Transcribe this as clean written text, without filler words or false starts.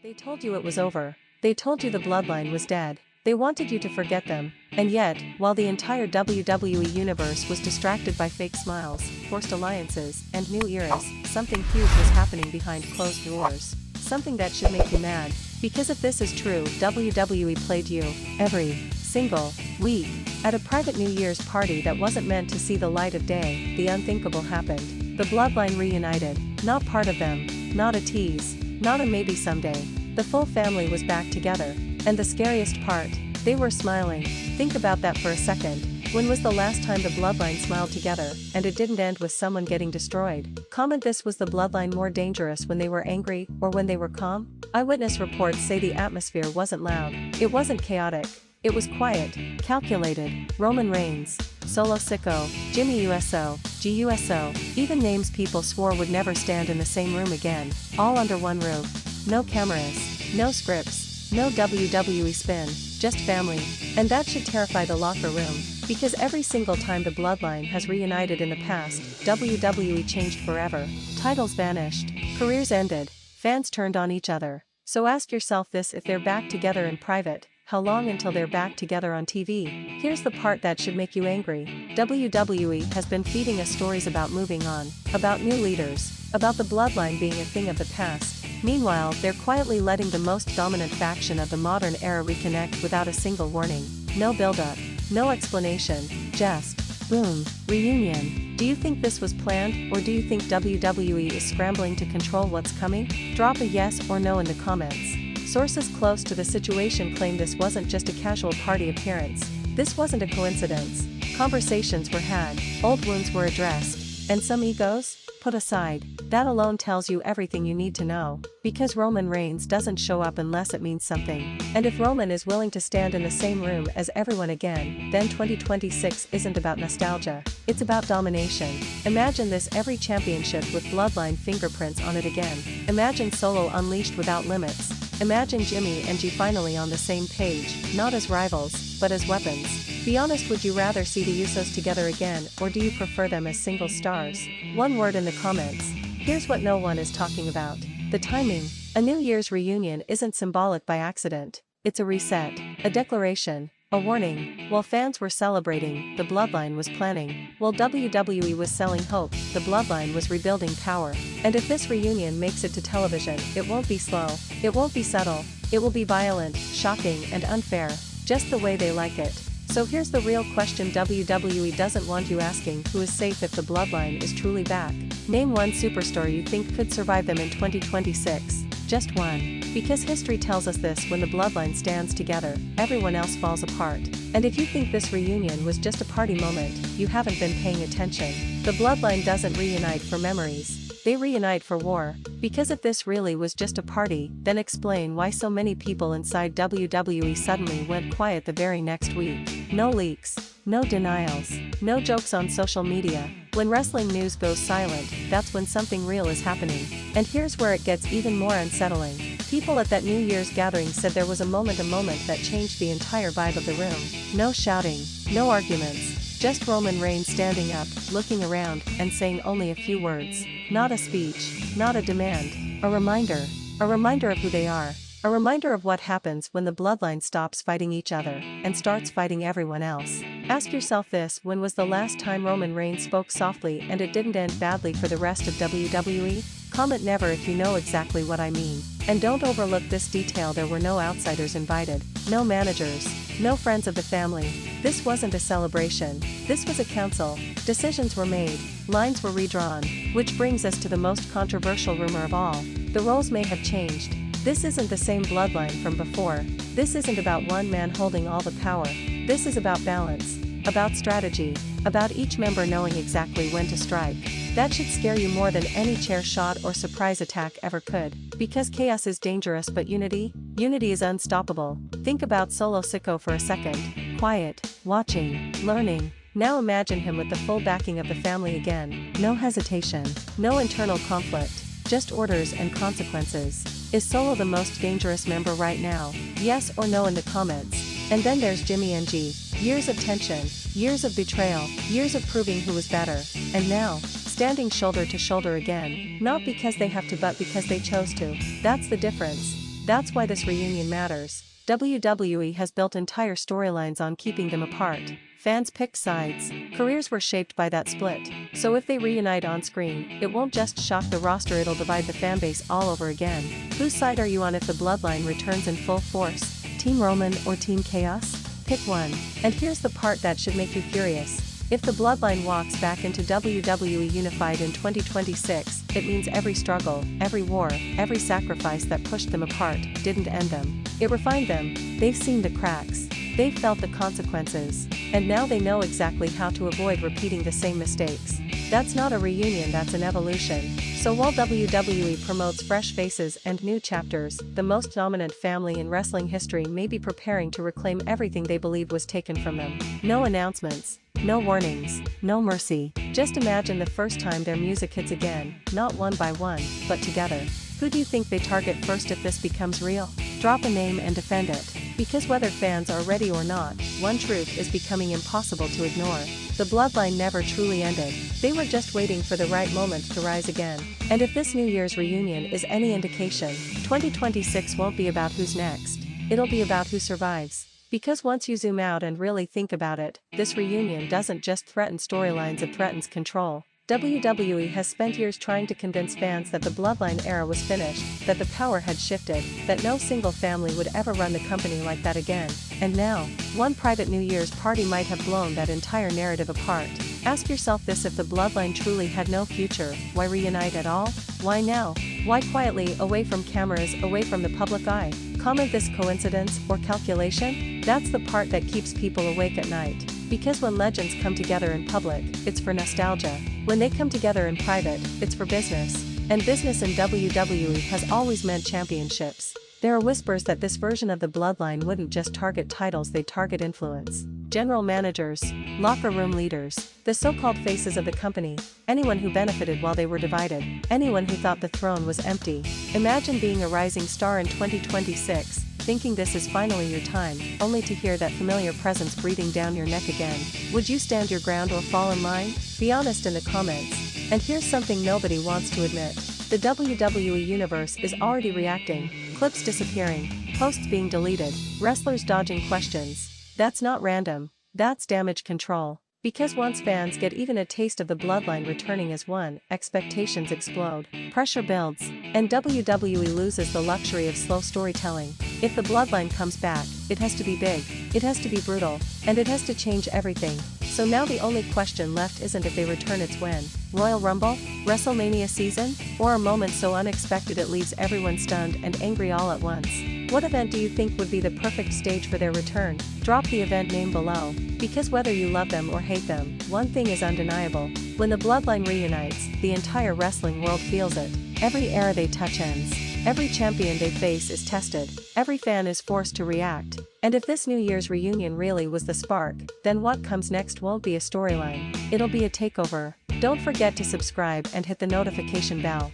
They told you it was over. They told you the bloodline was dead. They wanted you to forget them. And yet, while the entire WWE Universe was distracted by fake smiles, forced alliances, and new eras, something huge was happening behind closed doors. Something that should make you mad. Because if this is true, WWE played you every single week. At a private New Year's party that wasn't meant to see the light of day, the unthinkable happened. The Bloodline reunited. Not part of them. Not a tease. Not a maybe someday. The full family was back together. And the scariest part, they were smiling. Think about that for a second. When was the last time the Bloodline smiled together, and it didn't end with someone getting destroyed? Comment this: was the Bloodline more dangerous when they were angry, or when they were calm? Eyewitness reports say the atmosphere wasn't loud. It wasn't chaotic. It was quiet, calculated. Roman Reigns, Solo Sikoa, Jimmy USO, GUSO, even names people swore would never stand in the same room again, all under one roof. No cameras, no scripts, no WWE spin, just family. And that should terrify the locker room, because every single time the Bloodline has reunited in the past, WWE changed forever. Titles vanished, careers ended, fans turned on each other. So ask yourself this: if they're back together in private, how long until they're back together on TV? Here's the part that should make you angry. WWE has been feeding us stories about moving on, about new leaders, about the Bloodline being a thing of the past. Meanwhile, they're quietly letting the most dominant faction of the modern era reconnect without a single warning. No build-up, no explanation, just, boom, reunion. Do you think this was planned, or do you think WWE is scrambling to control what's coming? Drop a yes or no in the comments. Sources close to the situation claim this wasn't just a casual party appearance. This wasn't a coincidence. Conversations were had, old wounds were addressed, and some egos put aside. That alone tells you everything you need to know. Because Roman Reigns doesn't show up unless it means something. And if Roman is willing to stand in the same room as everyone again, then 2026 isn't about nostalgia. It's about domination. Imagine this: every championship with Bloodline fingerprints on it again. Imagine Solo unleashed without limits. Imagine Jimmy and G finally on the same page, not as rivals, but as weapons. Be honest, would you rather see the Usos together again, or do you prefer them as single stars? One word in the comments. Here's what no one is talking about: the timing. A New Year's reunion isn't symbolic by accident. It's a reset, a declaration, a warning. While fans were celebrating, the Bloodline was planning. While WWE was selling hope, the Bloodline was rebuilding power. And if this reunion makes it to television, it won't be slow, it won't be subtle, it will be violent, shocking, and unfair, just the way they like it. So here's the real question WWE doesn't want you asking: who is safe if the Bloodline is truly back? Name one superstar you think could survive them in 2026. Just one. Because history tells us this: when the Bloodline stands together, everyone else falls apart. And if you think this reunion was just a party moment, you haven't been paying attention. The Bloodline doesn't reunite for memories. They reunite for war. Because if this really was just a party, then explain why so many people inside WWE suddenly went quiet the very next week. No leaks, no denials, no jokes on social media. When wrestling news goes silent, that's when something real is happening. And here's where it gets even more unsettling. People at that New Year's gathering said there was a moment that changed the entire vibe of the room. No shouting, no arguments, just Roman Reigns standing up, looking around, and saying only a few words. Not a speech, not a demand, a reminder. A reminder of who they are. A reminder of what happens when the Bloodline stops fighting each other, and starts fighting everyone else. Ask yourself this: when was the last time Roman Reigns spoke softly and it didn't end badly for the rest of WWE? Comment never if you know exactly what I mean. And don't overlook this detail: there were no outsiders invited, no managers, no friends of the family. This wasn't a celebration, this was a council. Decisions were made, lines were redrawn. Which brings us to the most controversial rumor of all: the roles may have changed. This isn't the same Bloodline from before. This isn't about one man holding all the power. This is about balance, about strategy, about each member knowing exactly when to strike. That should scare you more than any chair shot or surprise attack ever could. Because chaos is dangerous, but unity is unstoppable. Think about Solo Sikoa for a second. Quiet, watching, learning. Now imagine him with the full backing of the family again. No hesitation, no internal conflict, just orders and consequences. Is Solo the most dangerous member right now? Yes or no in the comments. And then there's Jimmy and G. Years of tension, years of betrayal, years of proving who was better. And now, standing shoulder to shoulder again, not because they have to but because they chose to. That's the difference. That's why this reunion matters. WWE has built entire storylines on keeping them apart. Fans picked sides. Careers were shaped by that split. So if they reunite on screen, it won't just shock the roster, it'll divide the fanbase all over again. Whose side are you on if the Bloodline returns in full force? Team Roman or Team Chaos? Pick one. And here's the part that should make you curious. If the Bloodline walks back into WWE Unified in 2026, it means every struggle, every war, every sacrifice that pushed them apart didn't end them. It refined them. They've seen the cracks. They've felt the consequences. And now they know exactly how to avoid repeating the same mistakes. That's not a reunion, that's an evolution. So while WWE promotes fresh faces and new chapters, the most dominant family in wrestling history may be preparing to reclaim everything they believe was taken from them. No announcements. No warnings, no mercy. Just imagine the first time their music hits again, not one by one, but together. Who do you think they target first if this becomes real? Drop a name and defend it. Because whether fans are ready or not, one truth is becoming impossible to ignore. The Bloodline never truly ended. They were just waiting for the right moment to rise again. And if this New Year's reunion is any indication, 2026 won't be about who's next. It'll be about who survives. Because once you zoom out and really think about it, this reunion doesn't just threaten storylines, it threatens control. WWE has spent years trying to convince fans that the Bloodline era was finished, that the power had shifted, that no single family would ever run the company like that again. And now, one private New Year's party might have blown that entire narrative apart. Ask yourself this: if the Bloodline truly had no future, why reunite at all? Why now? Why quietly, away from cameras, away from the public eye? Comment this: coincidence or calculation? That's the part that keeps people awake at night. Because when legends come together in public, it's for nostalgia. When they come together in private, it's for business. And business in WWE has always meant championships. There are whispers that this version of the Bloodline wouldn't just target titles, they'd target influence. General managers, locker room leaders, the so-called faces of the company, anyone who benefited while they were divided, anyone who thought the throne was empty. Imagine being a rising star in 2026, thinking this is finally your time, only to hear that familiar presence breathing down your neck again. Would you stand your ground or fall in line? Be honest in the comments. And here's something nobody wants to admit. The WWE Universe is already reacting, clips disappearing, posts being deleted, wrestlers dodging questions. That's not random, that's damage control. Because once fans get even a taste of the Bloodline returning as one, expectations explode, pressure builds, and WWE loses the luxury of slow storytelling. If the Bloodline comes back, it has to be big, it has to be brutal, and it has to change everything. So now the only question left isn't if they return, it's when. Royal Rumble? WrestleMania season? Or a moment so unexpected it leaves everyone stunned and angry all at once? What event do you think would be the perfect stage for their return? Drop the event name below. Because whether you love them or hate them, one thing is undeniable. When the Bloodline reunites, the entire wrestling world feels it. Every era they touch ends. Every champion they face is tested. Every fan is forced to react. And if this New Year's reunion really was the spark, then what comes next won't be a storyline. It'll be a takeover. Don't forget to subscribe and hit the notification bell.